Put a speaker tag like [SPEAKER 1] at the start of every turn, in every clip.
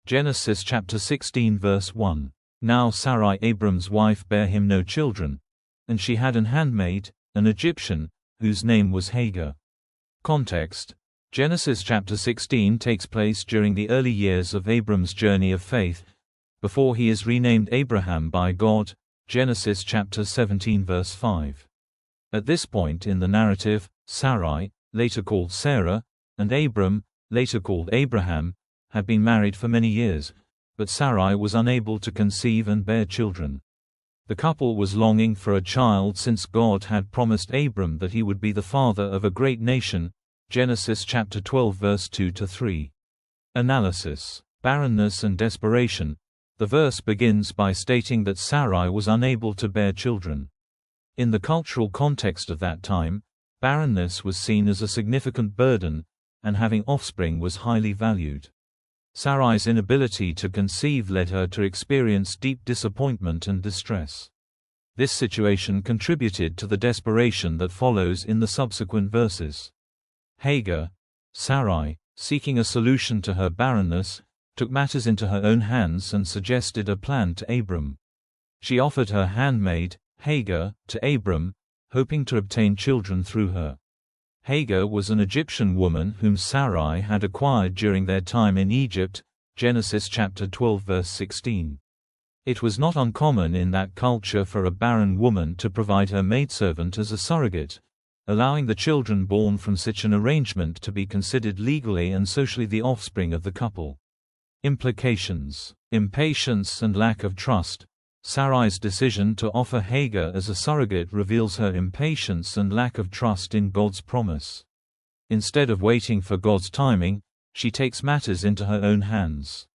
[SPEAKER 1] Genesis chapter 16 verse 1. Now Sarai Abram's wife bare him no children, and she had an handmaid, an Egyptian, whose name was Hagar. Context: Genesis chapter 16 takes place during the early years of Abram's journey of faith, before he is renamed Abraham by God, Genesis chapter 17 verse 5. At this point in the narrative, Sarai, later called Sarah, and Abram, later called Abraham, had been married for many years, but Sarai was unable to conceive and bear children. The couple was longing for a child since God had promised Abram that he would be the father of a great nation, Genesis chapter 12 verse 2-3. Analysis: barrenness and desperation. The verse begins by stating that Sarai was unable to bear children. In the cultural context of that time, barrenness was seen as a significant burden, and having offspring was highly valued. Sarai's inability to conceive led her to experience deep disappointment and distress. This situation contributed to the desperation that follows in the subsequent verses. Hagar, Sarai, seeking a solution to her barrenness, took matters into her own hands and suggested a plan to Abram. She offered her handmaid, Hagar, to Abram, hoping to obtain children through her. Hagar was an Egyptian woman whom Sarai had acquired during their time in Egypt, Genesis chapter 12 verse 16. It was not uncommon in that culture for a barren woman to provide her maidservant as a surrogate, allowing the children born from such an arrangement to be considered legally and socially the offspring of the couple. Implications: impatience and lack of trust. Sarai's decision to offer Hagar as a surrogate reveals her impatience and lack of trust in God's promise. Instead of waiting for God's timing, she takes matters into her own hands.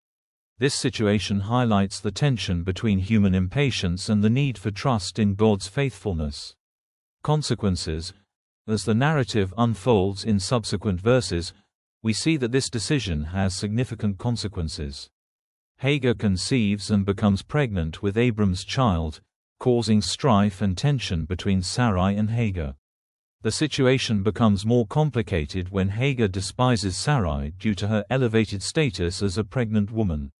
[SPEAKER 1] This situation highlights the tension between human impatience and the need for trust in God's faithfulness. Consequences: as the narrative unfolds in subsequent verses, we see that this decision has significant consequences. Hagar conceives and becomes pregnant with Abram's child, causing strife and tension between Sarai and Hagar. The situation becomes more complicated when Hagar despises Sarai due to her elevated status as a pregnant woman.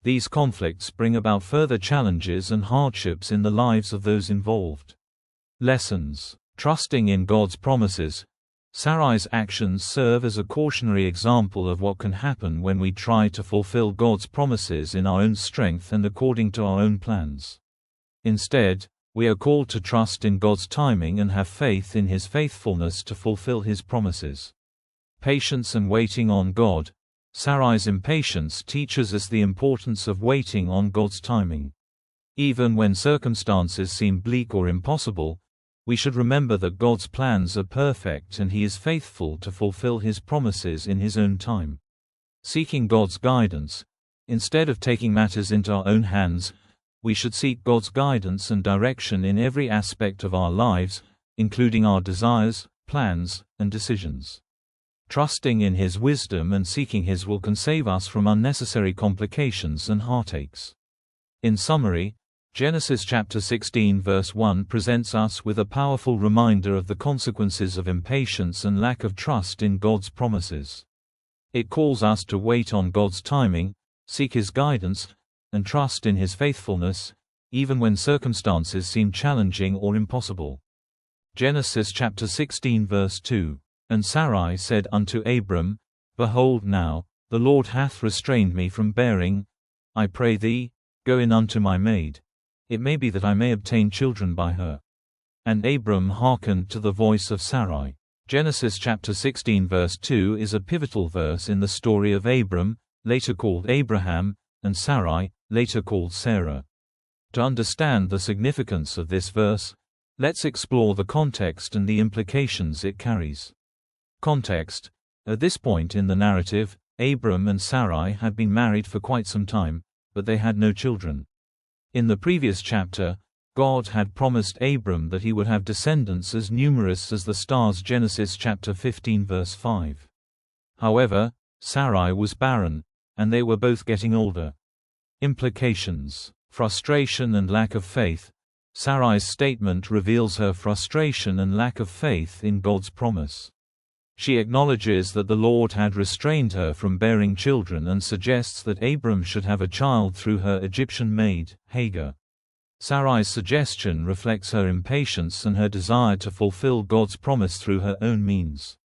[SPEAKER 1] These conflicts bring about further challenges and hardships in the lives of those involved. Lessons: trusting in God's promises. Sarai's actions serve as a cautionary example of what can happen when we try to fulfill God's promises in our own strength and according to our own plans. Instead, we are called to trust in God's timing and have faith in His faithfulness to fulfill His promises. Patience and waiting on God. Sarai's impatience teaches us the importance of waiting on God's timing. Even when circumstances seem bleak or impossible, we should remember that God's plans are perfect and He is faithful to fulfill His promises in His own time. Seeking God's guidance. Instead of taking matters into our own hands, we should seek God's guidance and direction in every aspect of our lives, including our desires, plans, and decisions. Trusting in His wisdom and seeking His will can save us from unnecessary complications and heartaches. In summary, Genesis chapter 16 verse 1 presents us with a powerful reminder of the consequences of impatience and lack of trust in God's promises. It calls us to wait on God's timing, seek His guidance, and trust in His faithfulness, even when circumstances seem challenging or impossible. Genesis chapter 16 verse 2. And Sarai said unto Abram, Behold now, the Lord hath restrained me from bearing. I pray thee, go in unto my maid. It may be that I may obtain children by her. And Abram hearkened to the voice of Sarai. Genesis chapter 16 verse 2 is a pivotal verse in the story of Abram, later called Abraham, and Sarai, later called Sarah. To understand the significance of this verse, let's explore the context and the implications it carries. Context: at this point in the narrative, Abram and Sarai had been married for quite some time, but they had no children. In the previous chapter, God had promised Abram that he would have descendants as numerous as the stars, Genesis chapter 15 verse 5. However, Sarai was barren, and they were both getting older. Implications: frustration and lack of faith. Sarai's statement reveals her frustration and lack of faith in God's promise. She acknowledges that the Lord had restrained her from bearing children and suggests that Abram should have a child through her Egyptian maid, Hagar. Sarai's suggestion reflects her impatience and her desire to fulfill God's promise through her own means.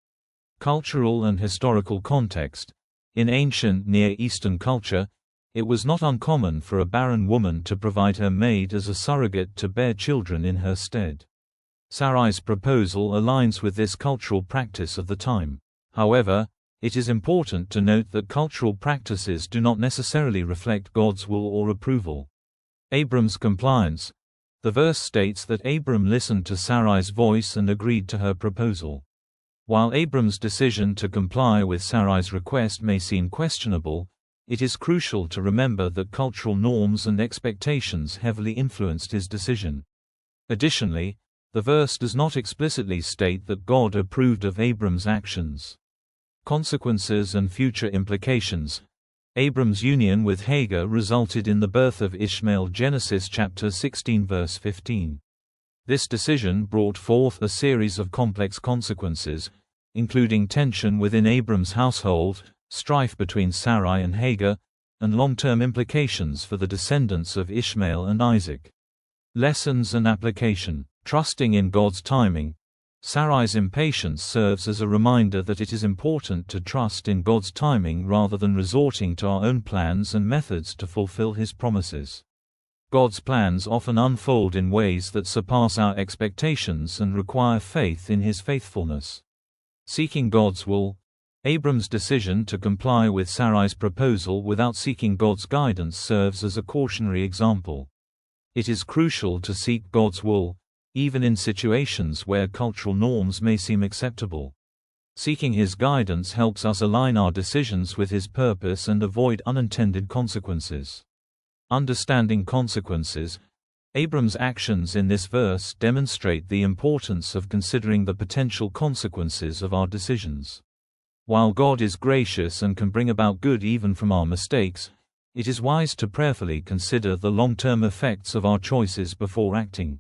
[SPEAKER 1] Cultural and historical context. In ancient Near Eastern culture, it was not uncommon for a barren woman to provide her maid as a surrogate to bear children in her stead. Sarai's proposal aligns with this cultural practice of the time. However, it is important to note that cultural practices do not necessarily reflect God's will or approval. Abram's compliance. The verse states that Abram listened to Sarai's voice and agreed to her proposal. While Abram's decision to comply with Sarai's request may seem questionable, it is crucial to remember that cultural norms and expectations heavily influenced his decision. Additionally, the verse does not explicitly state that God approved of Abram's actions. Consequences and future implications. Abram's union with Hagar resulted in the birth of Ishmael. Genesis chapter 16 verse 15. This decision brought forth a series of complex consequences, including tension within Abram's household, strife between Sarai and Hagar, and long-term implications for the descendants of Ishmael and Isaac. Lessons and application. Trusting in God's timing. Sarai's impatience serves as a reminder that it is important to trust in God's timing rather than resorting to our own plans and methods to fulfill His promises. God's plans often unfold in ways that surpass our expectations and require faith in His faithfulness. Seeking God's will. Abram's decision to comply with Sarai's proposal without seeking God's guidance serves as a cautionary example. It is crucial to seek God's will, even in situations where cultural norms may seem acceptable. Seeking His guidance helps us align our decisions with His purpose and avoid unintended consequences. Understanding consequences. Abram's actions in this verse demonstrate the importance of considering the potential consequences of our decisions. While God is gracious and can bring about good even from our mistakes, it is wise to prayerfully consider the long-term effects of our choices before acting.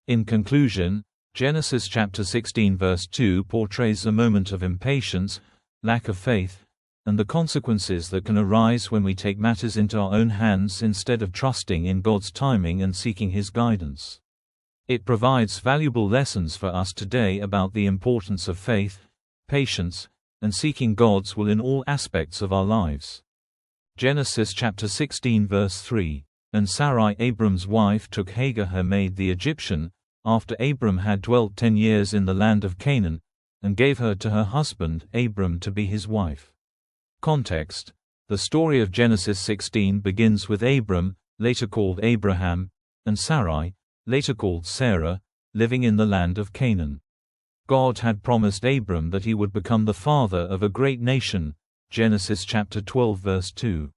[SPEAKER 1] In conclusion, Genesis chapter 16 verse 2 portrays a moment of impatience, lack of faith, and the consequences that can arise when we take matters into our own hands instead of trusting in God's timing and seeking His guidance. It provides valuable lessons for us today about the importance of faith, patience, and seeking God's will in all aspects of our lives. Genesis chapter 16 verse 3. And Sarai Abram's wife took Hagar her maid the Egyptian, after Abram had dwelt 10 years in the land of Canaan, and gave her to her husband Abram to be his wife. Context. The story of Genesis 16 begins with Abram, later called Abraham, and Sarai, later called Sarah, living in the land of Canaan. God had promised Abram that he would become the father of a great nation, Genesis chapter 12 verse 2.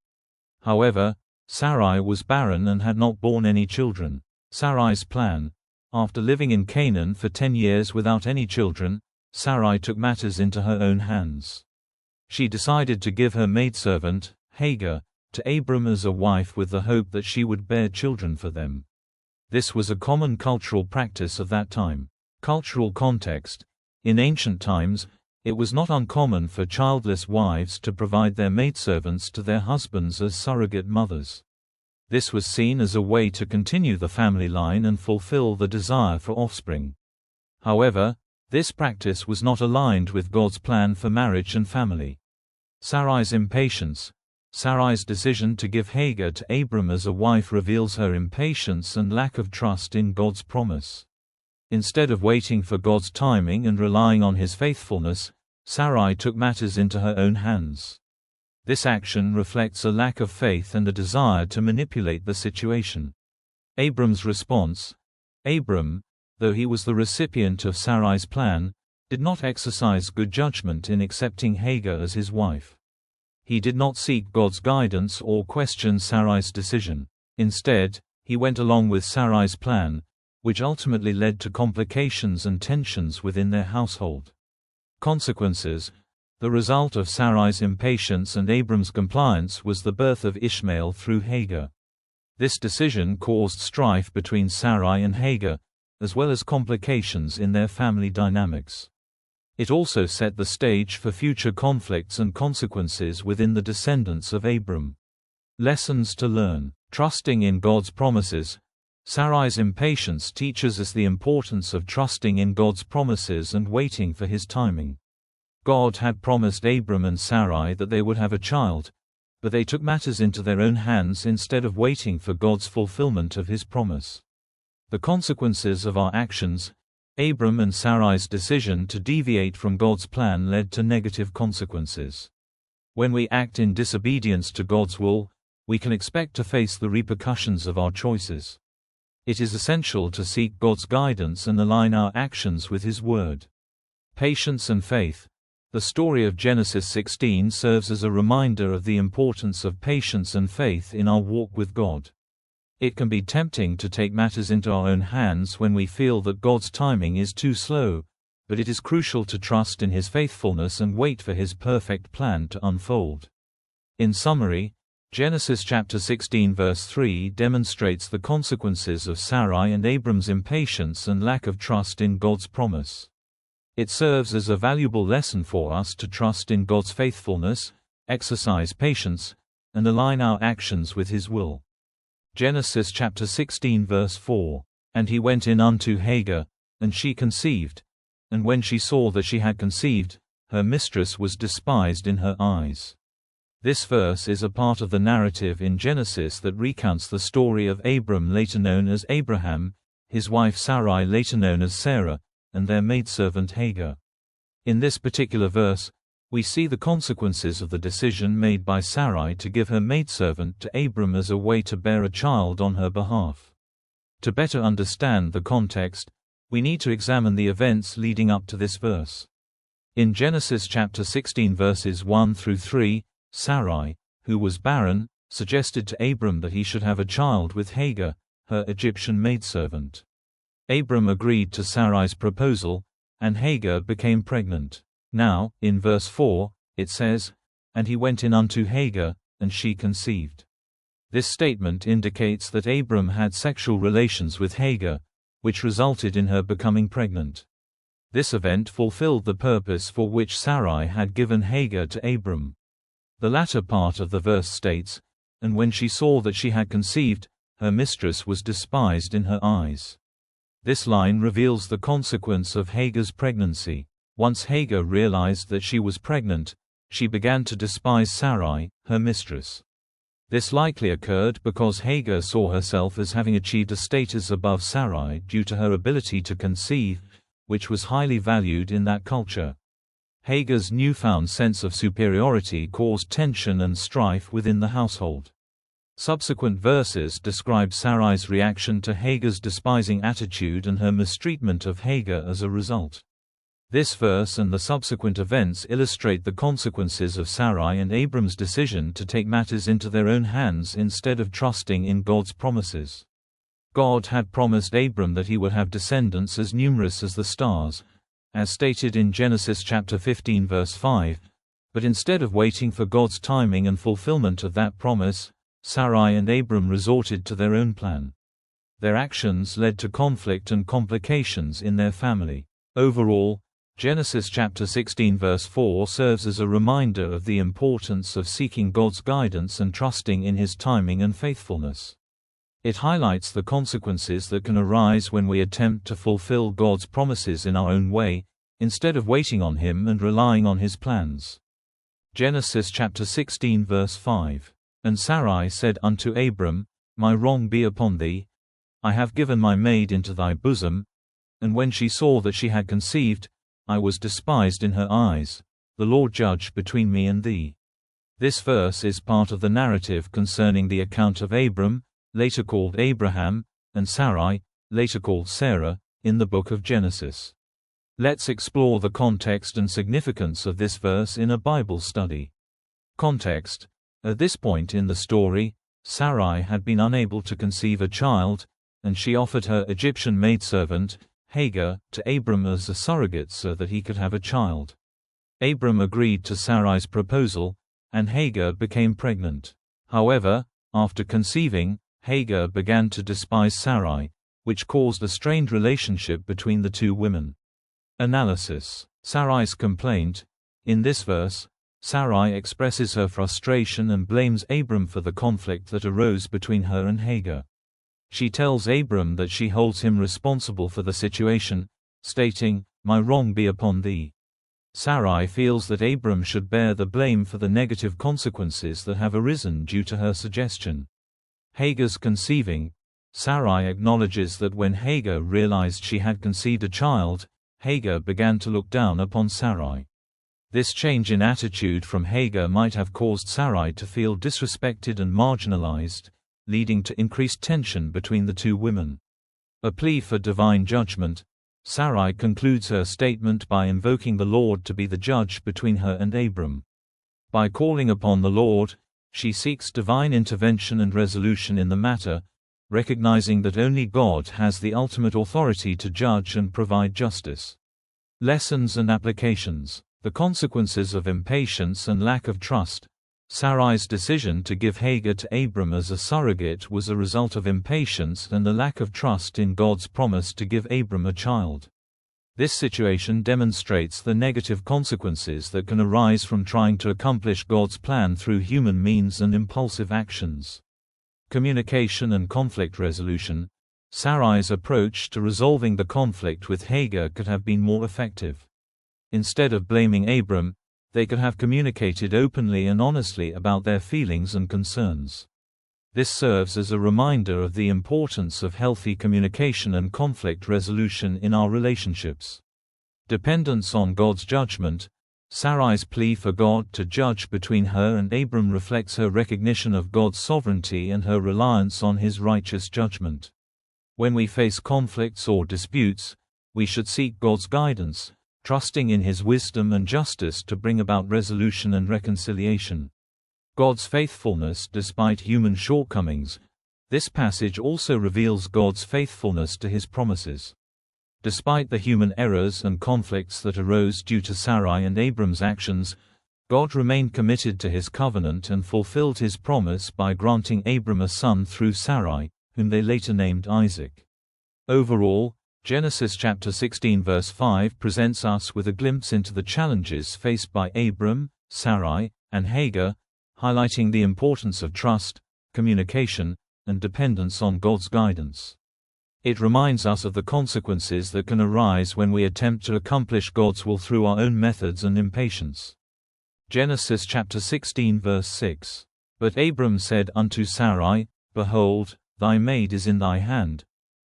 [SPEAKER 1] However, Sarai was barren and had not borne any children. Sarai's plan. After living in Canaan for 10 years without any children, Sarai took matters into her own hands. She decided to give her maidservant, Hagar, to Abram as a wife with the hope that she would bear children for them. This was a common cultural practice of that time. Cultural context. In ancient times, it was not uncommon for childless wives to provide their maidservants to their husbands as surrogate mothers. This was seen as a way to continue the family line and fulfill the desire for offspring. However, this practice was not aligned with God's plan for marriage and family. Sarai's impatience. Sarai's decision to give Hagar to Abram as a wife reveals her impatience and lack of trust in God's promise. Instead of waiting for God's timing and relying on His faithfulness, Sarai took matters into her own hands. This action reflects a lack of faith and a desire to manipulate the situation. Abram's response. Abram, though he was the recipient of Sarai's plan, did not exercise good judgment in accepting Hagar as his wife. He did not seek God's guidance or question Sarai's decision. Instead, he went along with Sarai's plan, which ultimately led to complications and tensions within their household. Consequences. The result of Sarai's impatience and Abram's compliance was the birth of Ishmael through Hagar. This decision caused strife between Sarai and Hagar, as well as complications in their family dynamics. It also set the stage for future conflicts and consequences within the descendants of Abram. Lessons to learn. Trusting in God's promises. Sarai's impatience teaches us the importance of trusting in God's promises and waiting for His timing. God had promised Abram and Sarai that they would have a child, but they took matters into their own hands instead of waiting for God's fulfillment of His promise. The consequences of our actions. Abram and Sarai's decision to deviate from God's plan led to negative consequences. When we act in disobedience to God's will, we can expect to face the repercussions of our choices. It is essential to seek God's guidance and align our actions with His word. Patience and faith. The story of Genesis 16 serves as a reminder of the importance of patience and faith in our walk with God. It can be tempting to take matters into our own hands when we feel that God's timing is too slow, but it is crucial to trust in His faithfulness and wait for His perfect plan to unfold. In summary, Genesis chapter 16 verse 3 demonstrates the consequences of Sarai and Abram's impatience and lack of trust in God's promise. It serves as a valuable lesson for us to trust in God's faithfulness, exercise patience, and align our actions with His will. Genesis chapter 16 verse 4. And he went in unto Hagar, and she conceived. And when she saw that she had conceived, her mistress was despised in her eyes. This verse is a part of the narrative in Genesis that recounts the story of Abram, later known as Abraham, his wife Sarai, later known as Sarah, and their maidservant Hagar. In this particular verse, we see the consequences of the decision made by Sarai to give her maidservant to Abram as a way to bear a child on her behalf. To better understand the context, we need to examine the events leading up to this verse. In Genesis chapter 16 verses 1 through 3, Sarai, who was barren, suggested to Abram that he should have a child with Hagar, her Egyptian maidservant. Abram agreed to Sarai's proposal, and Hagar became pregnant. Now, in verse 4, it says, And he went in unto Hagar, and she conceived. This statement indicates that Abram had sexual relations with Hagar, which resulted in her becoming pregnant. This event fulfilled the purpose for which Sarai had given Hagar to Abram. The latter part of the verse states, And when she saw that she had conceived, her mistress was despised in her eyes. This line reveals the consequence of Hagar's pregnancy. Once Hagar realized that she was pregnant, she began to despise Sarai, her mistress. This likely occurred because Hagar saw herself as having achieved a status above Sarai due to her ability to conceive, which was highly valued in that culture. Hagar's newfound sense of superiority caused tension and strife within the household. Subsequent verses describe Sarai's reaction to Hagar's despising attitude and her mistreatment of Hagar as a result. This verse and the subsequent events illustrate the consequences of Sarai and Abram's decision to take matters into their own hands instead of trusting in God's promises. God had promised Abram that he would have descendants as numerous as the stars, as stated in Genesis chapter 15 verse 5, but instead of waiting for God's timing and fulfillment of that promise, Sarai and Abram resorted to their own plan. Their actions led to conflict and complications in their family. Overall, Genesis chapter 16 verse 4 serves as a reminder of the importance of seeking God's guidance and trusting in His timing and faithfulness. It highlights the consequences that can arise when we attempt to fulfill God's promises in our own way, instead of waiting on Him and relying on His plans. Genesis chapter 16 verse 5. And Sarai said unto Abram, My wrong be upon thee. I have given my maid into thy bosom. And when she saw that she had conceived, I was despised in her eyes. The Lord judge between me and thee. This verse is part of the narrative concerning the account of Abram, later called Abraham, and Sarai, later called Sarah, in the book of Genesis. Let's explore the context and significance of this verse in a Bible study. Context. At this point in the story, Sarai had been unable to conceive a child, and she offered her Egyptian maidservant, Hagar, to Abram as a surrogate so that he could have a child. Abram agreed to Sarai's proposal, and Hagar became pregnant. However, after conceiving, Hagar began to despise Sarai, which caused a strained relationship between the two women. Analysis. Sarai's complaint. In this verse, Sarai expresses her frustration and blames Abram for the conflict that arose between her and Hagar. She tells Abram that she holds him responsible for the situation, stating, "My wrong be upon thee." Sarai feels that Abram should bear the blame for the negative consequences that have arisen due to her suggestion. Hagar's conceiving. Sarai acknowledges that when Hagar realized she had conceived a child, Hagar began to look down upon Sarai. This change in attitude from Hagar might have caused Sarai to feel disrespected and marginalized, leading to increased tension between the two women. A plea for divine judgment. Sarai concludes her statement by invoking the Lord to be the judge between her and Abram. By calling upon the Lord, she seeks divine intervention and resolution in the matter, recognizing that only God has the ultimate authority to judge and provide justice. Lessons and applications. The consequences of impatience and lack of trust. Sarai's decision to give Hagar to Abram as a surrogate was a result of impatience and a lack of trust in God's promise to give Abram a child. This situation demonstrates the negative consequences that can arise from trying to accomplish God's plan through human means and impulsive actions. Communication and conflict resolution. Sarai's approach to resolving the conflict with Hagar could have been more effective. Instead of blaming Abram, they could have communicated openly and honestly about their feelings and concerns. This serves as a reminder of the importance of healthy communication and conflict resolution in our relationships. Dependence on God's judgment. Sarai's plea for God to judge between her and Abram reflects her recognition of God's sovereignty and her reliance on His righteous judgment. When we face conflicts or disputes, we should seek God's guidance, trusting in His wisdom and justice to bring about resolution and reconciliation. God's faithfulness despite human shortcomings. This passage also reveals God's faithfulness to His promises. Despite the human errors and conflicts that arose due to Sarai and Abram's actions, God remained committed to His covenant and fulfilled His promise by granting Abram a son through Sarai, whom they later named Isaac. Overall, Genesis chapter 16 verse 5 presents us with a glimpse into the challenges faced by Abram, Sarai, and Hagar, highlighting the importance of trust, communication, and dependence on God's guidance. It reminds us of the consequences that can arise when we attempt to accomplish God's will through our own methods and impatience. Genesis chapter 16 verse 6. But Abram said unto Sarai, Behold, thy maid is in thy hand.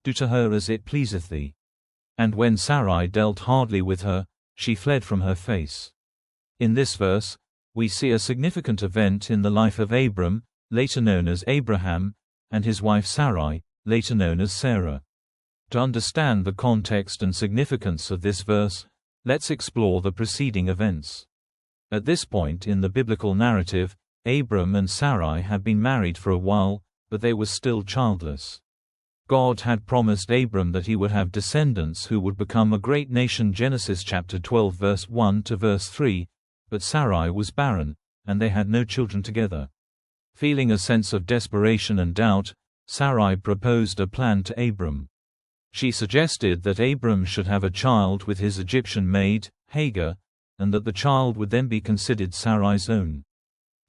[SPEAKER 1] Do to her as it pleaseth thee. And when Sarai dealt hardly with her, she fled from her face. In this verse, we see a significant event in the life of Abram, later known as Abraham, and his wife Sarai, later known as Sarah. To understand the context and significance of this verse, let's explore the preceding events. At this point in the biblical narrative, Abram and Sarai had been married for a while, but they were still childless. God had promised Abram that he would have descendants who would become a great nation. Genesis chapter 12 verse 1 to verse 3, but Sarai was barren, and they had no children together. Feeling a sense of desperation and doubt, Sarai proposed a plan to Abram. She suggested that Abram should have a child with his Egyptian maid, Hagar, and that the child would then be considered Sarai's own.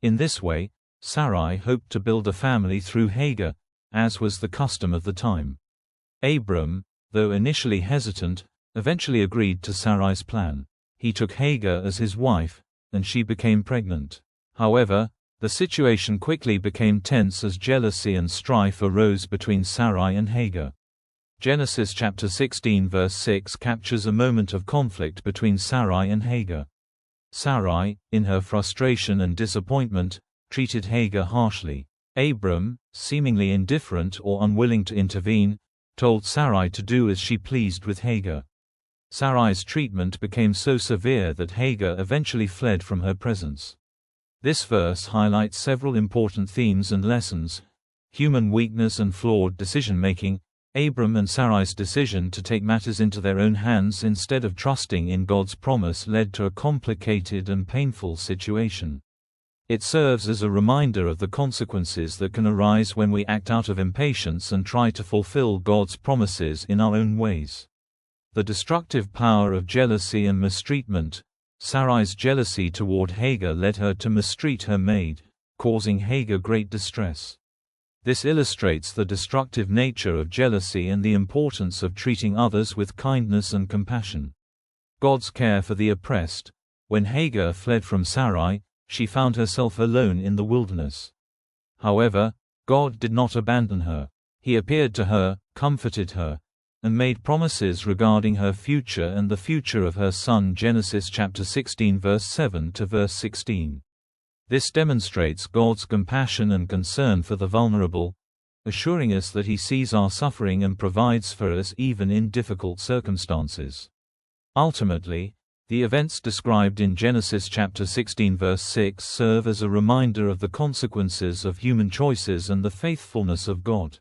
[SPEAKER 1] In this way, Sarai hoped to build a family through Hagar, as was the custom of the time. Abram, though initially hesitant, eventually agreed to Sarai's plan. He took Hagar as his wife, and she became pregnant. However, the situation quickly became tense as jealousy and strife arose between Sarai and Hagar. Genesis chapter 16 verse 6 captures a moment of conflict between Sarai and Hagar. Sarai, in her frustration and disappointment, treated Hagar harshly. Abram, seemingly indifferent or unwilling to intervene, told Sarai to do as she pleased with Hagar. Sarai's treatment became so severe that Hagar eventually fled from her presence. This verse highlights several important themes and lessons: human weakness and flawed decision-making. Abram and Sarai's decision to take matters into their own hands instead of trusting in God's promise led to a complicated and painful situation. It serves as a reminder of the consequences that can arise when we act out of impatience and try to fulfill God's promises in our own ways. The destructive power of jealousy and mistreatment. Sarai's jealousy toward Hagar led her to mistreat her maid, causing Hagar great distress. This illustrates the destructive nature of jealousy and the importance of treating others with kindness and compassion. God's care for the oppressed. When Hagar fled from Sarai, she found herself alone in the wilderness. However, God did not abandon her. He appeared to her, comforted her, and made promises regarding her future and the future of her son. Genesis chapter 16 verse 7 to verse 16. This demonstrates God's compassion and concern for the vulnerable, assuring us that He sees our suffering and provides for us even in difficult circumstances. Ultimately, the events described in Genesis chapter 16 verse 6 serve as a reminder of the consequences of human choices and the faithfulness of God.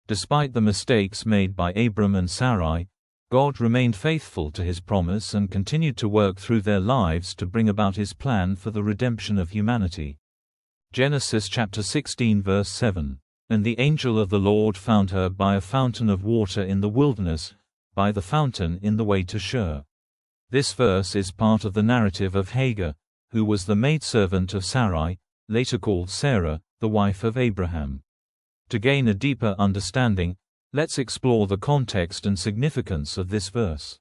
[SPEAKER 1] Despite the mistakes made by Abram and Sarai, God remained faithful to His promise and continued to work through their lives to bring about His plan for the redemption of humanity. Genesis chapter 16 verse 7. And the angel of the Lord found her by a fountain of water in the wilderness, by the fountain in the way to Shur. This verse is part of the narrative of Hagar, who was the maidservant of Sarai, later called Sarah, the wife of Abraham. To gain a deeper understanding, let's explore the context and significance of this verse.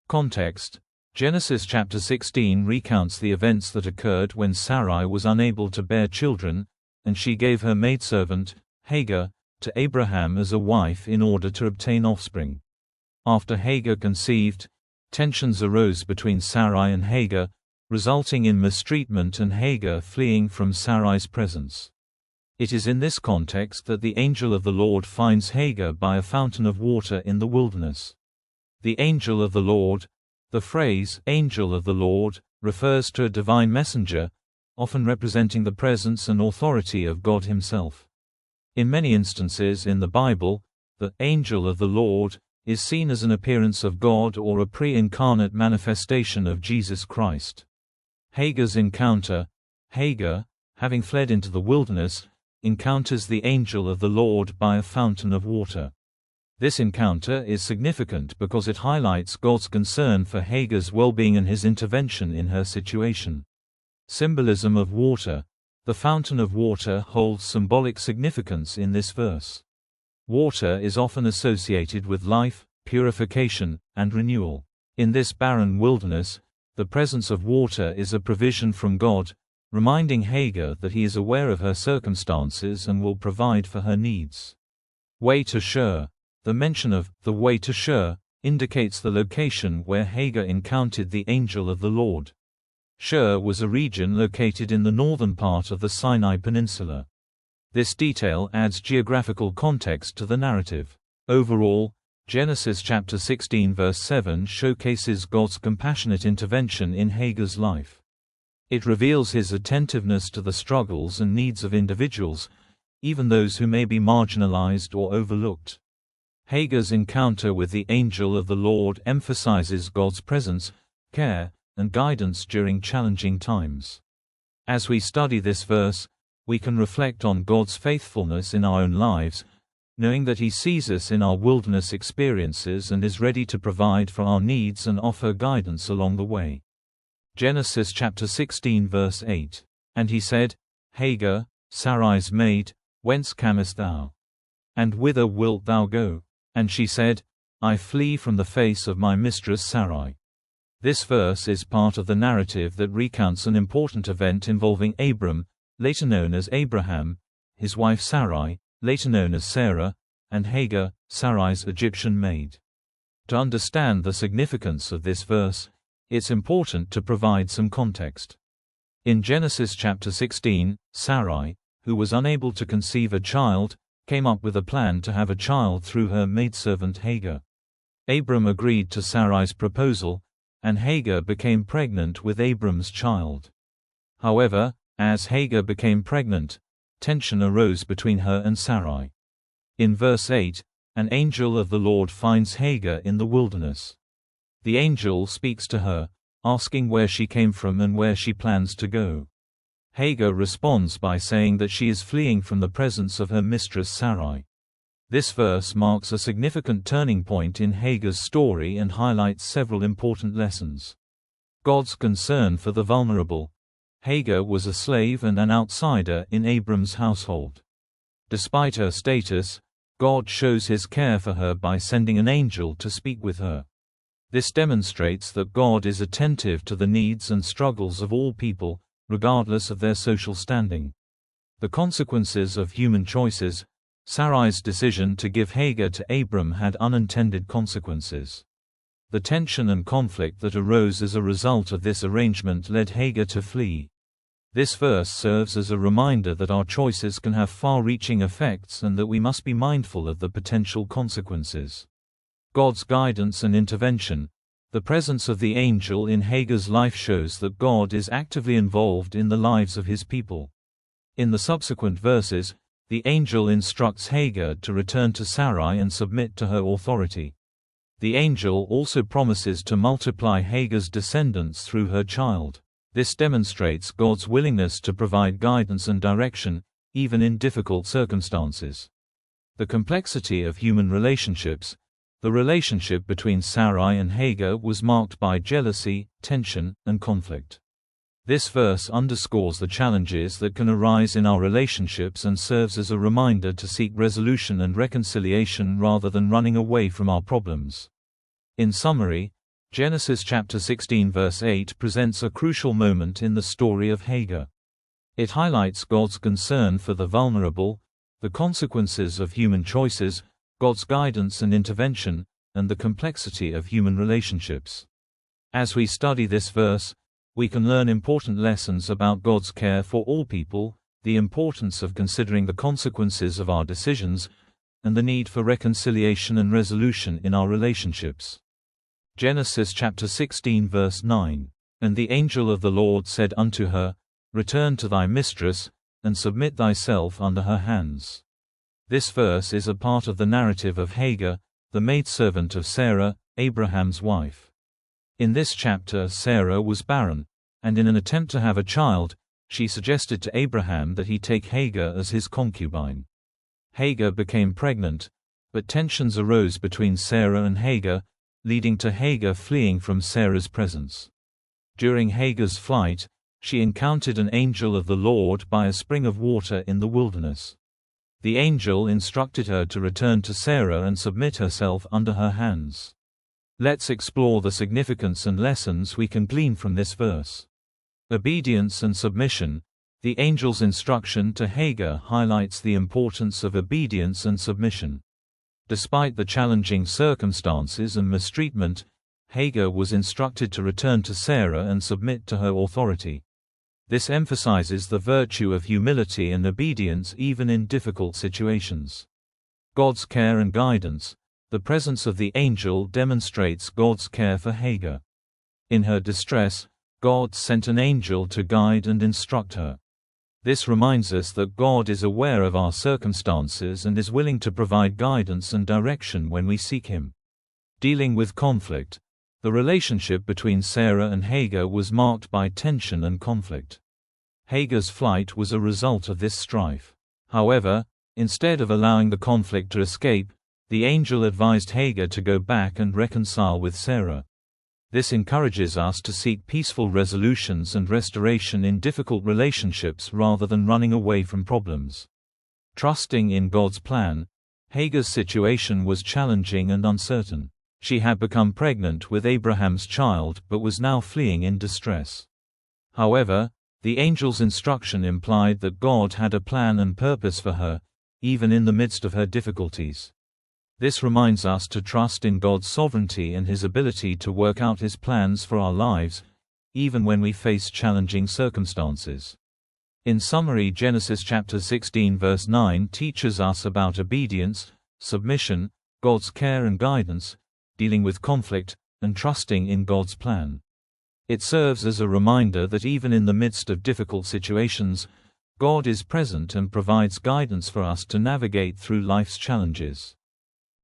[SPEAKER 1] Context: Genesis chapter 16 recounts the events that occurred when Sarai was unable to bear children, and she gave her maidservant, Hagar, to Abraham as a wife in order to obtain offspring. After Hagar conceived, tensions arose between Sarai and Hagar, resulting in mistreatment and Hagar fleeing from Sarai's presence. It is in this context that the angel of the Lord finds Hagar by a fountain of water in the wilderness. The angel of the Lord. The phrase, angel of the Lord, refers to a divine messenger, often representing the presence and authority of God Himself. In many instances in the Bible, the angel of the Lord is seen as an appearance of God or a pre-incarnate manifestation of Jesus Christ. Hagar's encounter. Hagar, having fled into the wilderness, encounters the angel of the Lord by a fountain of water. This encounter is significant because it highlights God's concern for Hagar's well-being and His intervention in her situation. Symbolism of water. The fountain of water holds symbolic significance in this verse. Water is often associated with life, purification, and renewal. In this barren wilderness, the presence of water is a provision from God, reminding Hagar that He is aware of her circumstances and will provide for her needs. Way to Shur. The mention of the way to Shur indicates the location where Hagar encountered the angel of the Lord. Shur was a region located in the northern part of the Sinai Peninsula. This detail adds geographical context to the narrative. Overall, Genesis chapter 16 verse 7 showcases God's compassionate intervention in Hagar's life. It reveals His attentiveness to the struggles and needs of individuals, even those who may be marginalized or overlooked. Hagar's encounter with the angel of the Lord emphasizes God's presence, care, and guidance during challenging times. As we study this verse, we can reflect on God's faithfulness in our own lives, knowing that He sees us in our wilderness experiences and is ready to provide for our needs and offer guidance along the way. Genesis chapter 16 verse 8. And he said, Hagar, Sarai's maid, whence camest thou? And whither wilt thou go? And she said, I flee from the face of my mistress Sarai. This verse is part of the narrative that recounts an important event involving Abram, later known as Abraham, his wife Sarai, later known as Sarah, and Hagar, Sarai's Egyptian maid. To understand the significance of this verse, it's important to provide some context. In Genesis chapter 16, Sarai, who was unable to conceive a child, came up with a plan to have a child through her maidservant Hagar. Abram agreed to Sarai's proposal, and Hagar became pregnant with Abram's child. However, as Hagar became pregnant, tension arose between her and Sarai. In verse 8, an angel of the Lord finds Hagar in the wilderness. The angel speaks to her, asking where she came from and where she plans to go. Hagar responds by saying that she is fleeing from the presence of her mistress Sarai. This verse marks a significant turning point in Hagar's story and highlights several important lessons. God's concern for the vulnerable. Hagar was a slave and an outsider in Abram's household. Despite her status, God shows his care for her by sending an angel to speak with her. This demonstrates that God is attentive to the needs and struggles of all people, regardless of their social standing. The consequences of human choices. Sarai's decision to give Hagar to Abram had unintended consequences. The tension and conflict that arose as a result of this arrangement led Hagar to flee. This verse serves as a reminder that our choices can have far-reaching effects and that we must be mindful of the potential consequences. God's guidance and intervention. The presence of the angel in Hagar's life shows that God is actively involved in the lives of his people. In the subsequent verses, the angel instructs Hagar to return to Sarai and submit to her authority. The angel also promises to multiply Hagar's descendants through her child. This demonstrates God's willingness to provide guidance and direction, even in difficult circumstances. The complexity of human relationships. The relationship between Sarai and Hagar was marked by jealousy, tension, and conflict. This verse underscores the challenges that can arise in our relationships and serves as a reminder to seek resolution and reconciliation rather than running away from our problems. In summary, Genesis chapter 16 verse 8 presents a crucial moment in the story of Hagar. It highlights God's concern for the vulnerable, the consequences of human choices, God's guidance and intervention, and the complexity of human relationships. As we study this verse, we can learn important lessons about God's care for all people, the importance of considering the consequences of our decisions, and the need for reconciliation and resolution in our relationships. Genesis chapter 16 verse 9. And the angel of the Lord said unto her, Return to thy mistress, and submit thyself under her hands. This verse is a part of the narrative of Hagar, the maidservant of Sarah, Abraham's wife. In this chapter Sarah was barren, and in an attempt to have a child, she suggested to Abraham that he take Hagar as his concubine. Hagar became pregnant, but tensions arose between Sarah and Hagar, leading to Hagar fleeing from Sarah's presence. During Hagar's flight, she encountered an angel of the Lord by a spring of water in the wilderness. The angel instructed her to return to Sarah and submit herself under her hands. Let's explore the significance and lessons we can glean from this verse. Obedience and submission. The angel's instruction to Hagar highlights the importance of obedience and submission. Despite the challenging circumstances and mistreatment, Hagar was instructed to return to Sarah and submit to her authority. This emphasizes the virtue of humility and obedience even in difficult situations. God's care and guidance. The presence of the angel demonstrates God's care for Hagar. In her distress, God sent an angel to guide and instruct her. This reminds us that God is aware of our circumstances and is willing to provide guidance and direction when we seek Him. Dealing with conflict. The relationship between Sarah and Hagar was marked by tension and conflict. Hagar's flight was a result of this strife. However, instead of allowing the conflict to escape, the angel advised Hagar to go back and reconcile with Sarah. This encourages us to seek peaceful resolutions and restoration in difficult relationships rather than running away from problems. Trusting in God's plan. Hagar's situation was challenging and uncertain. She had become pregnant with Abraham's child but was now fleeing in distress. However, the angel's instruction implied that God had a plan and purpose for her, even in the midst of her difficulties. This reminds us to trust in God's sovereignty and His ability to work out His plans for our lives, even when we face challenging circumstances. In summary, Genesis chapter 16 verse 9 teaches us about obedience, submission, God's care and guidance, dealing with conflict, and trusting in God's plan. It serves as a reminder that even in the midst of difficult situations, God is present and provides guidance for us to navigate through life's challenges.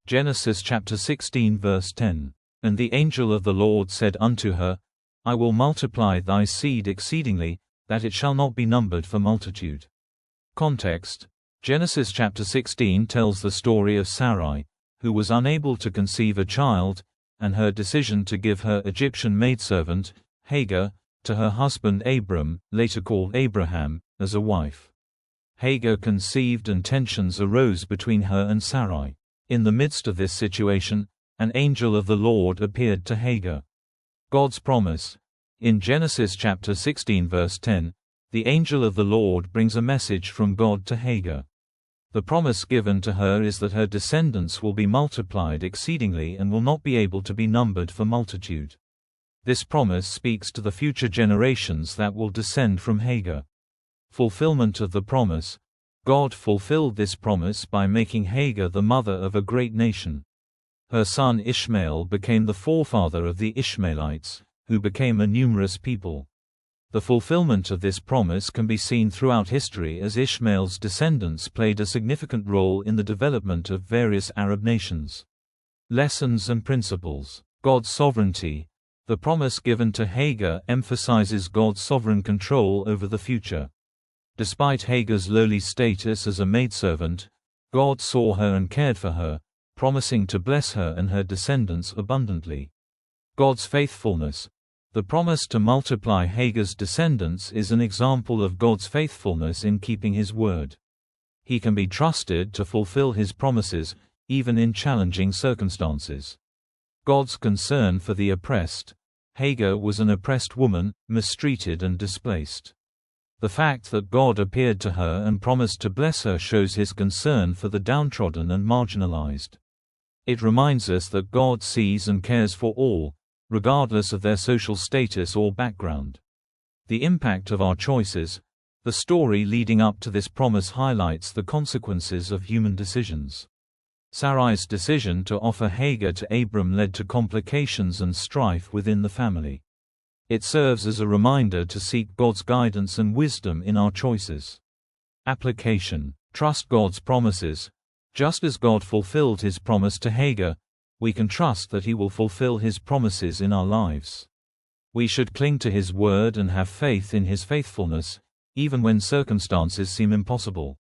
[SPEAKER 1] Genesis chapter 16 verse 10. And the angel of the Lord said unto her, I will multiply thy seed exceedingly, that it shall not be numbered for multitude. Context. Genesis chapter 16 tells the story of Sarai, who was unable to conceive a child, and her decision to give her Egyptian maidservant, Hagar, to her husband Abram, later called Abraham, as a wife. Hagar conceived and tensions arose between her and Sarai. In the midst of this situation, an angel of the Lord appeared to Hagar. God's promise. In Genesis chapter 16 verse 10, the angel of the Lord brings a message from God to Hagar. The promise given to her is that her descendants will be multiplied exceedingly and will not be able to be numbered for multitude. This promise speaks to the future generations that will descend from Hagar. Fulfillment of the promise. God fulfilled this promise by making Hagar the mother of a great nation. Her son Ishmael became the forefather of the Ishmaelites, who became a numerous people. The fulfillment of this promise can be seen throughout history as Ishmael's descendants played a significant role in the development of various Arab nations. Lessons and principles. God's sovereignty. The promise given to Hagar emphasizes God's sovereign control over the future. Despite Hagar's lowly status as a maidservant, God saw her and cared for her, promising to bless her and her descendants abundantly. God's faithfulness. The promise to multiply Hagar's descendants is an example of God's faithfulness in keeping His word. He can be trusted to fulfill His promises, even in challenging circumstances. God's concern for the oppressed. Hagar was an oppressed woman, mistreated and displaced. The fact that God appeared to her and promised to bless her shows His concern for the downtrodden and marginalized. It reminds us that God sees and cares for all, regardless of their social status or background. The impact of our choices. The story leading up to this promise highlights the consequences of human decisions. Sarai's decision to offer Hagar to Abram led to complications and strife within the family. It serves as a reminder to seek God's guidance and wisdom in our choices. Application. Trust God's promises. Just as God fulfilled His promise to Hagar, we can trust that He will fulfill His promises in our lives. We should cling to His word and have faith in His faithfulness, even when circumstances seem impossible.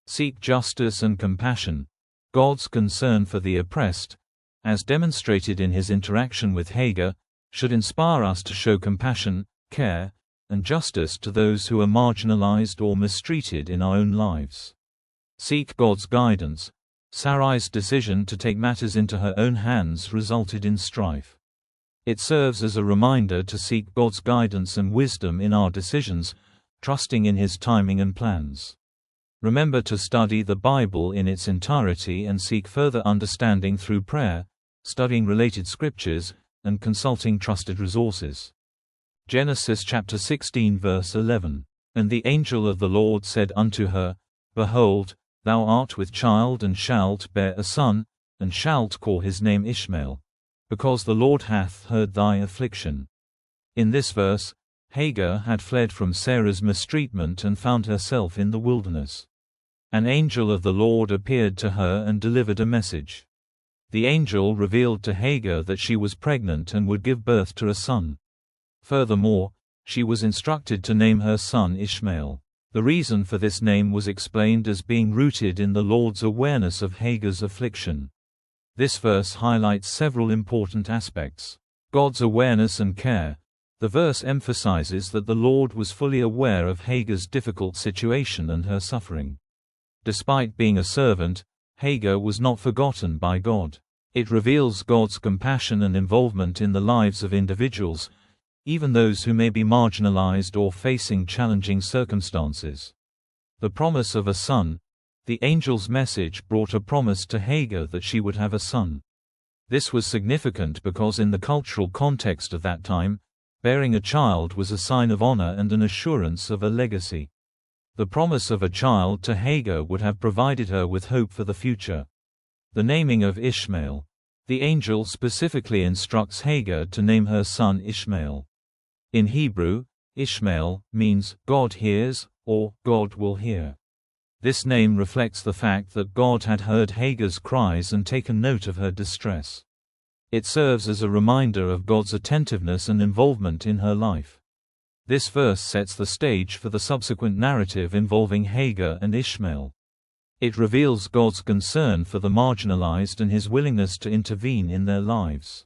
[SPEAKER 1] Seek justice and compassion. God's concern for the oppressed, as demonstrated in His interaction with Hagar, should inspire us to show compassion, care, and justice to those who are marginalized or mistreated in our own lives. Seek God's guidance. Sarai's decision to take matters into her own hands resulted in strife. It serves as a reminder to seek God's guidance and wisdom in our decisions, trusting in His timing and plans. Remember to study the Bible in its entirety and seek further understanding through prayer, studying related scriptures, and consulting trusted resources. Genesis chapter 16 verse 11. And the angel of the Lord said unto her, Behold, thou art with child and shalt bear a son, and shalt call his name Ishmael, because the Lord hath heard thy affliction. In this verse, Hagar had fled from Sarah's mistreatment and found herself in the wilderness. An angel of the Lord appeared to her and delivered a message. The angel revealed to Hagar that she was pregnant and would give birth to a son. Furthermore, she was instructed to name her son Ishmael. The reason for this name was explained as being rooted in the Lord's awareness of Hagar's affliction. This verse highlights several important aspects. God's awareness and care. The verse emphasizes that the Lord was fully aware of Hagar's difficult situation and her suffering. Despite being a servant, Hagar was not forgotten by God. It reveals God's compassion and involvement in the lives of individuals, even those who may be marginalized or facing challenging circumstances. The promise of a son. The angel's message brought a promise to Hagar that she would have a son. This was significant because in the cultural context of that time, bearing a child was a sign of honor and an assurance of a legacy. The promise of a child to Hagar would have provided her with hope for the future. The naming of Ishmael. The angel specifically instructs Hagar to name her son Ishmael. In Hebrew, Ishmael means God hears, or God will hear. This name reflects the fact that God had heard Hagar's cries and taken note of her distress. It serves as a reminder of God's attentiveness and involvement in her life. This verse sets the stage for the subsequent narrative involving Hagar and Ishmael. It reveals God's concern for the marginalized and His willingness to intervene in their lives.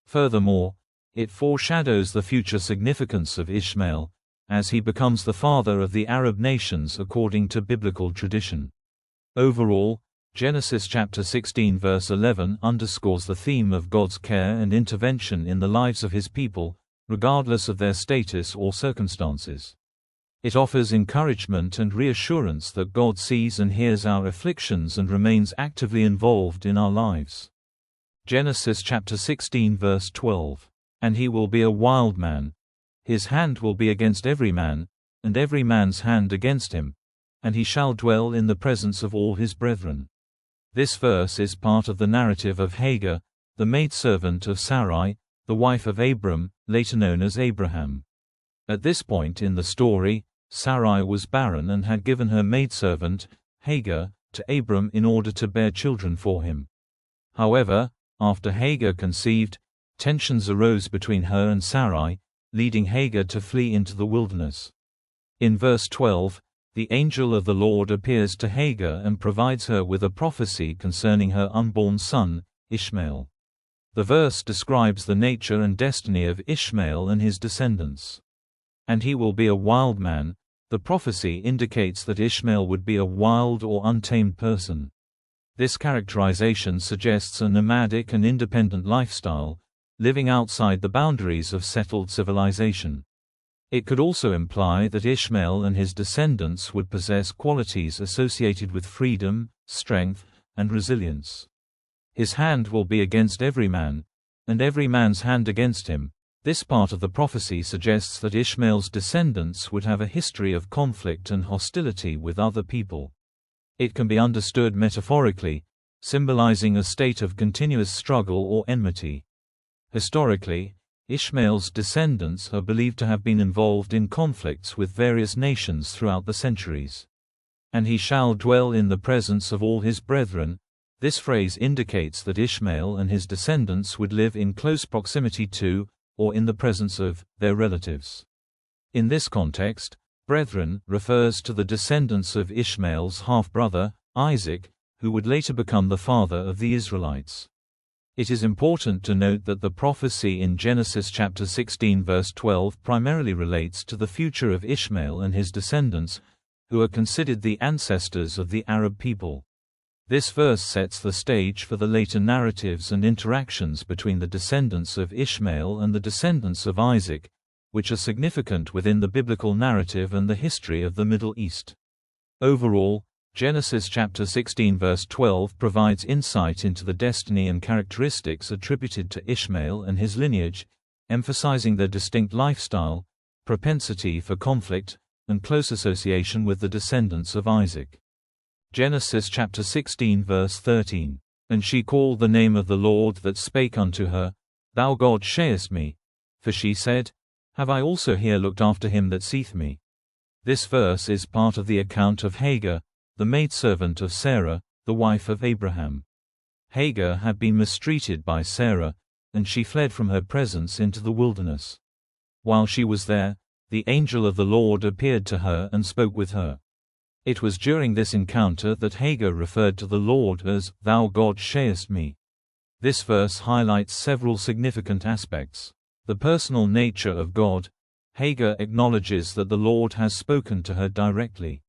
[SPEAKER 1] Furthermore, it foreshadows the future significance of Ishmael, as he becomes the father of the Arab nations according to biblical tradition. Overall, Genesis chapter 16 verse 11 underscores the theme of God's care and intervention in the lives of His people, regardless of their status or circumstances. It offers encouragement and reassurance that God sees and hears our afflictions and remains actively involved in our lives. Genesis chapter 16 verse 12. And he will be a wild man. His hand will be against every man, and every man's hand against him, and he shall dwell in the presence of all his brethren. This verse is part of the narrative of Hagar, the maidservant of Sarai, the wife of Abram, later known as Abraham. At this point in the story, Sarai was barren and had given her maidservant, Hagar, to Abram in order to bear children for him. However, after Hagar conceived, tensions arose between her and Sarai, leading Hagar to flee into the wilderness. In verse 12, the angel of the Lord appears to Hagar and provides her with a prophecy concerning her unborn son, Ishmael. The verse describes the nature and destiny of Ishmael and his descendants. And he will be a wild man. The prophecy indicates that Ishmael would be a wild or untamed person. This characterization suggests a nomadic and independent lifestyle, living outside the boundaries of settled civilization. It could also imply that Ishmael and his descendants would possess qualities associated with freedom, strength, and resilience. His hand will be against every man, and every man's hand against him. This part of the prophecy suggests that Ishmael's descendants would have a history of conflict and hostility with other people. It can be understood metaphorically, symbolizing a state of continuous struggle or enmity. Historically, Ishmael's descendants are believed to have been involved in conflicts with various nations throughout the centuries. And he shall dwell in the presence of all his brethren. This phrase indicates that Ishmael and his descendants would live in close proximity to, or in the presence of, their relatives. In this context, brethren refers to the descendants of Ishmael's half-brother, Isaac, who would later become the father of the Israelites. It is important to note that the prophecy in Genesis chapter 16 verse 12 primarily relates to the future of Ishmael and his descendants, who are considered the ancestors of the Arab people. This verse sets the stage for the later narratives and interactions between the descendants of Ishmael and the descendants of Isaac, which are significant within the biblical narrative and the history of the Middle East. Overall, Genesis chapter 16 verse 12 provides insight into the destiny and characteristics attributed to Ishmael and his lineage, emphasizing their distinct lifestyle, propensity for conflict, and close association with the descendants of Isaac. Genesis chapter 16 verse 13. And she called the name of the Lord that spake unto her, Thou God shayest me. For she said, Have I also here looked after him that seeth me? This verse is part of the account of Hagar, the maidservant of Sarah, the wife of Abraham. Hagar had been mistreated by Sarah, and she fled from her presence into the wilderness. While she was there, the angel of the Lord appeared to her and spoke with her. It was during this encounter that Hagar referred to the Lord as, Thou God shayest me. This verse highlights several significant aspects. The personal nature of God. Hagar acknowledges that the Lord has spoken to her directly.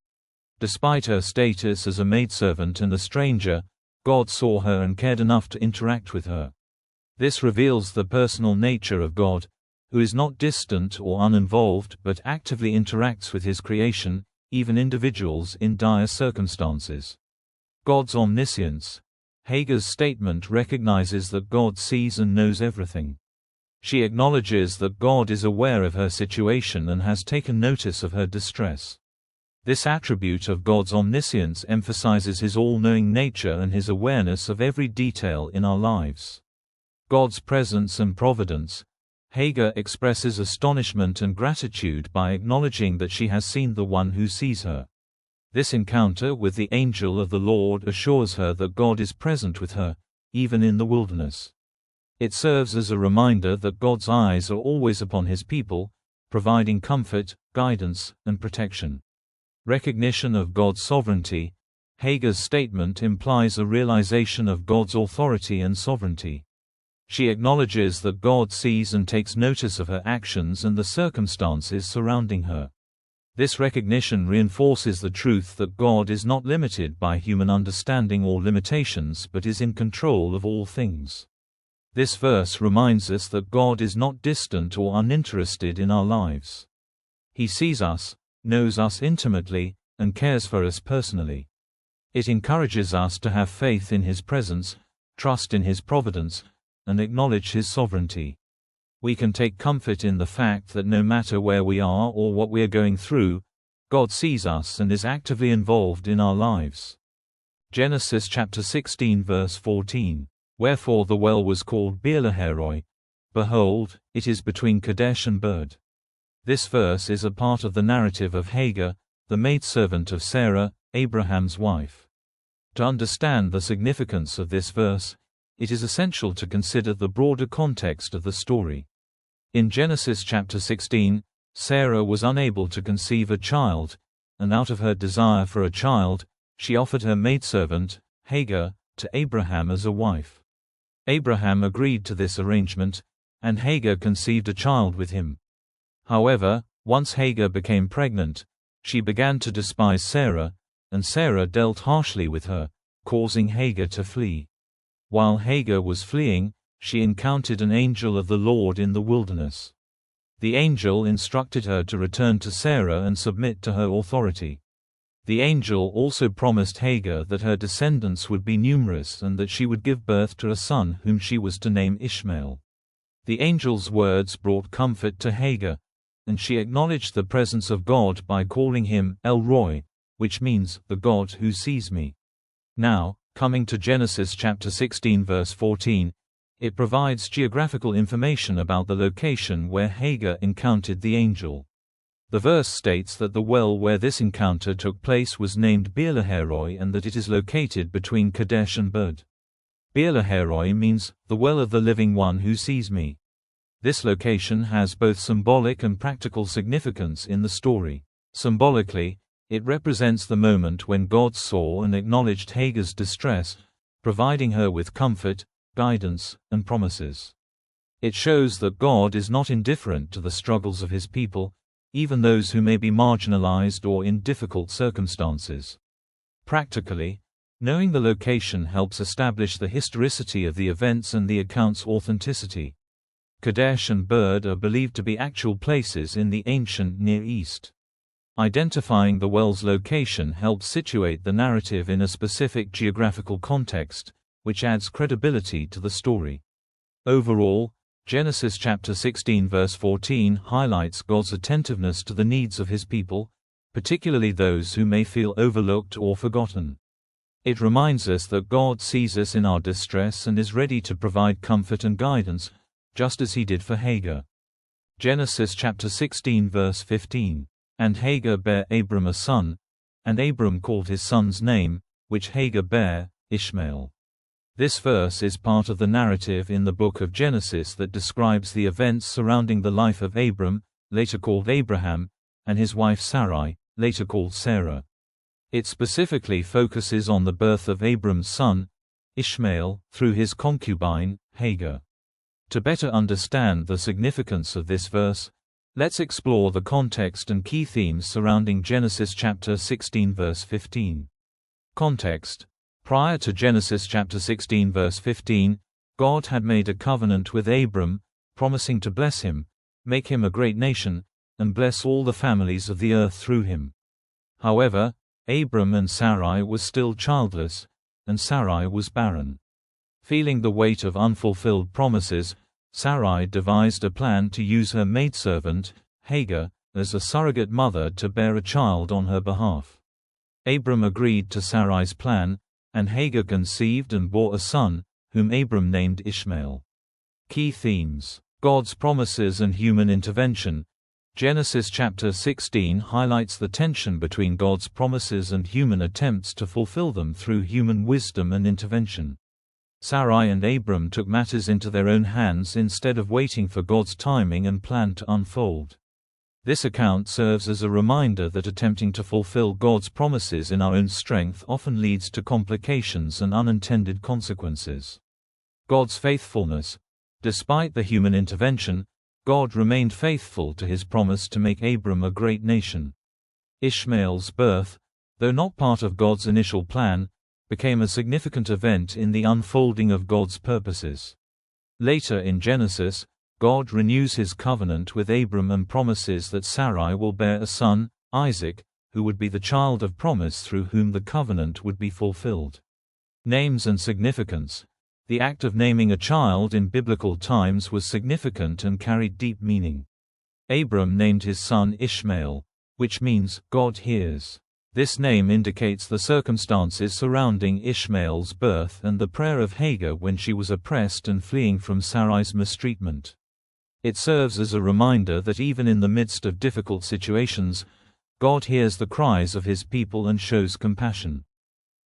[SPEAKER 1] Despite her status as a maidservant and a stranger, God saw her and cared enough to interact with her. This reveals the personal nature of God, who is not distant or uninvolved but actively interacts with his creation, even individuals in dire circumstances. God's omniscience. Hagar's statement recognizes that God sees and knows everything. She acknowledges that God is aware of her situation and has taken notice of her distress. This attribute of God's omniscience emphasizes his all-knowing nature and his awareness of every detail in our lives. God's presence and providence. Hagar expresses astonishment and gratitude by acknowledging that she has seen the one who sees her. This encounter with the angel of the Lord assures her that God is present with her, even in the wilderness. It serves as a reminder that God's eyes are always upon his people, providing comfort, guidance, and protection. Recognition of God's sovereignty. Hagar's statement implies a realization of God's authority and sovereignty. She acknowledges that God sees and takes notice of her actions and the circumstances surrounding her. This recognition reinforces the truth that God is not limited by human understanding or limitations but is in control of all things. This verse reminds us that God is not distant or uninterested in our lives. He sees us, knows us intimately, and cares for us personally. It encourages us to have faith in His presence, trust in His providence, and acknowledge His sovereignty. We can take comfort in the fact that no matter where we are or what we are going through, God sees us and is actively involved in our lives. Genesis chapter 16 verse 14. Wherefore the well was called Beer-lahai-roi. Behold, it is between Kadesh and Bered. This verse is a part of the narrative of Hagar, the maidservant of Sarah, Abraham's wife. To understand the significance of this verse, it is essential to consider the broader context of the story. In Genesis chapter 16, Sarah was unable to conceive a child, and out of her desire for a child, she offered her maidservant, Hagar, to Abraham as a wife. Abraham agreed to this arrangement, and Hagar conceived a child with him. However, once Hagar became pregnant, she began to despise Sarah, and Sarah dealt harshly with her, causing Hagar to flee. While Hagar was fleeing, she encountered an angel of the Lord in the wilderness. The angel instructed her to return to Sarah and submit to her authority. The angel also promised Hagar that her descendants would be numerous and that she would give birth to a son whom she was to name Ishmael. The angel's words brought comfort to Hagar, and she acknowledged the presence of God by calling him El Roi, which means, the God who sees me. Now, coming to Genesis chapter 16 verse 14, it provides geographical information about the location where Hagar encountered the angel. The verse states that the well where this encounter took place was named Beer-lahai-roi and that it is located between Kadesh and Bered. Beer-lahai-roi means, the well of the living one who sees me. This location has both symbolic and practical significance in the story. Symbolically, it represents the moment when God saw and acknowledged Hagar's distress, providing her with comfort, guidance, and promises. It shows that God is not indifferent to the struggles of His people, even those who may be marginalized or in difficult circumstances. Practically, knowing the location helps establish the historicity of the events and the account's authenticity. Kadesh and Bered are believed to be actual places in the ancient Near East. Identifying the well's location helps situate the narrative in a specific geographical context, which adds credibility to the story. Overall, Genesis chapter 16 verse 14 highlights God's attentiveness to the needs of His people, particularly those who may feel overlooked or forgotten. It reminds us that God sees us in our distress and is ready to provide comfort and guidance, just as He did for Hagar. Genesis chapter 16 verse 15. And Hagar bare Abram a son, and Abram called his son's name, which Hagar bare, Ishmael. This verse is part of the narrative in the book of Genesis that describes the events surrounding the life of Abram, later called Abraham, and his wife Sarai, later called Sarah. It specifically focuses on the birth of Abram's son, Ishmael, through his concubine, Hagar. To better understand the significance of this verse, let's explore the context and key themes surrounding Genesis chapter 16 verse 15. Context. Prior to Genesis chapter 16 verse 15, God had made a covenant with Abram, promising to bless him, make him a great nation, and bless all the families of the earth through him. However, Abram and Sarai were still childless, and Sarai was barren. Feeling the weight of unfulfilled promises, Sarai devised a plan to use her maidservant, Hagar, as a surrogate mother to bear a child on her behalf. Abram agreed to Sarai's plan, and Hagar conceived and bore a son, whom Abram named Ishmael. Key themes: God's promises and human intervention. Genesis chapter 16 highlights the tension between God's promises and human attempts to fulfill them through human wisdom and intervention. Sarai and Abram took matters into their own hands instead of waiting for God's timing and plan to unfold. This account serves as a reminder that attempting to fulfill God's promises in our own strength often leads to complications and unintended consequences. God's faithfulness. Despite the human intervention, God remained faithful to his promise to make Abram a great nation. Ishmael's birth, though not part of God's initial plan, became a significant event in the unfolding of God's purposes. Later in Genesis, God renews his covenant with Abram and promises that Sarai will bear a son, Isaac, who would be the child of promise through whom the covenant would be fulfilled. Names and significance. The act of naming a child in biblical times was significant and carried deep meaning. Abram named his son Ishmael, which means, God hears. This name indicates the circumstances surrounding Ishmael's birth and the prayer of Hagar when she was oppressed and fleeing from Sarai's mistreatment. It serves as a reminder that even in the midst of difficult situations, God hears the cries of his people and shows compassion.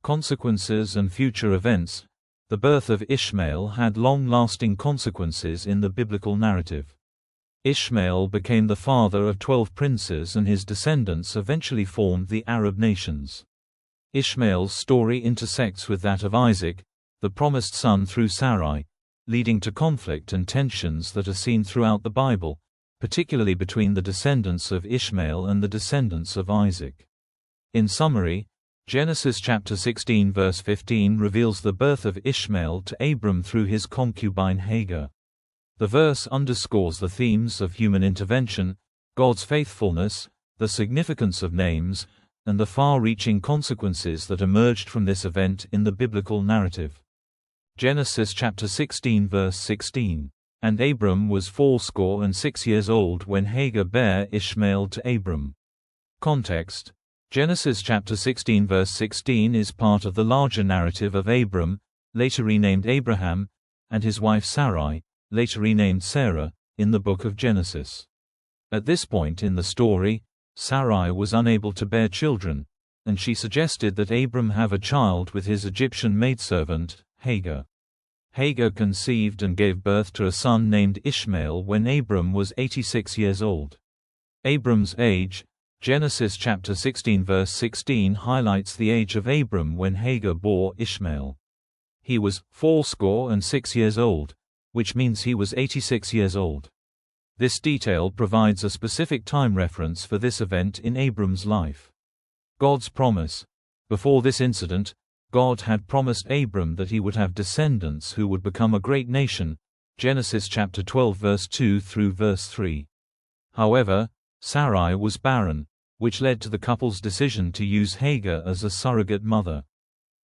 [SPEAKER 1] Consequences and future events. The birth of Ishmael had long-lasting consequences in the biblical narrative. Ishmael became the father of 12 princes and his descendants eventually formed the Arab nations. Ishmael's story intersects with that of Isaac, the promised son through Sarai, leading to conflict and tensions that are seen throughout the Bible, particularly between the descendants of Ishmael and the descendants of Isaac. In summary, Genesis chapter 16 verse 15 reveals the birth of Ishmael to Abram through his concubine Hagar. The verse underscores the themes of human intervention, God's faithfulness, the significance of names, and the far-reaching consequences that emerged from this event in the biblical narrative. Genesis chapter 16 verse 16. And Abram was 86 years old when Hagar bare Ishmael to Abram. Context. Genesis chapter 16 verse 16 is part of the larger narrative of Abram, later renamed Abraham, and his wife Sarai, later renamed Sarah, in the book of Genesis. At this point in the story, Sarai was unable to bear children, and she suggested that Abram have a child with his Egyptian maidservant, Hagar. Hagar conceived and gave birth to a son named Ishmael when Abram was 86 years old. Abram's age. Genesis chapter 16 verse 16 highlights the age of Abram when Hagar bore Ishmael. He was 86 years old, which means he was 86 years old. This detail provides a specific time reference for this event in Abram's life. God's promise. Before this incident, God had promised Abram that he would have descendants who would become a great nation, Genesis chapter 12 verse 2 through verse 3. However, Sarai was barren, which led to the couple's decision to use Hagar as a surrogate mother.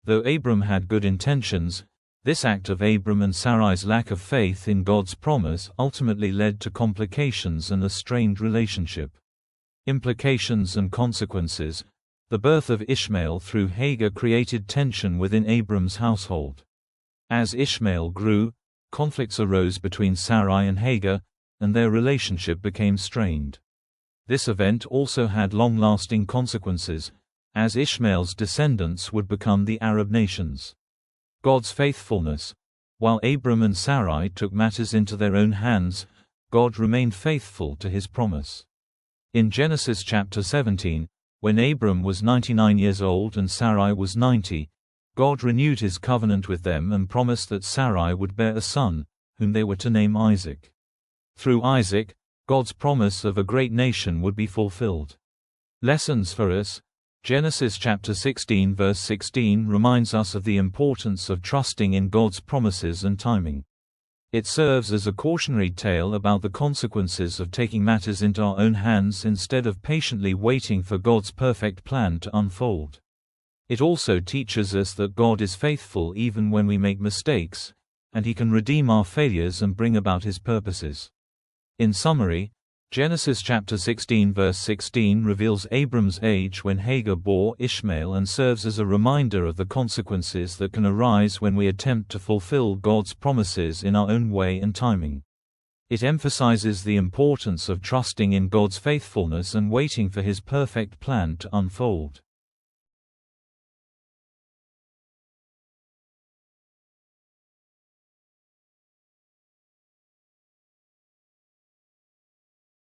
[SPEAKER 1] Though Abram had good intentions, this act of Abram and Sarai's lack of faith in God's promise ultimately led to complications and a strained relationship. Implications and consequences. The birth of Ishmael through Hagar created tension within Abram's household. As Ishmael grew, conflicts arose between Sarai and Hagar, and their relationship became strained. This event also had long-lasting consequences, as Ishmael's descendants would become the Arab nations. God's faithfulness. While Abram and Sarai took matters into their own hands, God remained faithful to his promise. In Genesis chapter 17, when Abram was 99 years old and Sarai was 90, God renewed his covenant with them and promised that Sarai would bear a son, whom they were to name Isaac. Through Isaac, God's promise of a great nation would be fulfilled. Lessons for us. Genesis chapter 16 verse 16 reminds us of the importance of trusting in God's promises and timing. It serves as a cautionary tale about the consequences of taking matters into our own hands instead of patiently waiting for God's perfect plan to unfold. It also teaches us that God is faithful even when we make mistakes, and He can redeem our failures and bring about His purposes. In summary, Genesis chapter 16 verse 16 reveals Abram's age when Hagar bore Ishmael and serves as a reminder of the consequences that can arise when we attempt to fulfill God's promises in our own way and timing. It emphasizes the importance of trusting in God's faithfulness and waiting for His perfect plan to unfold.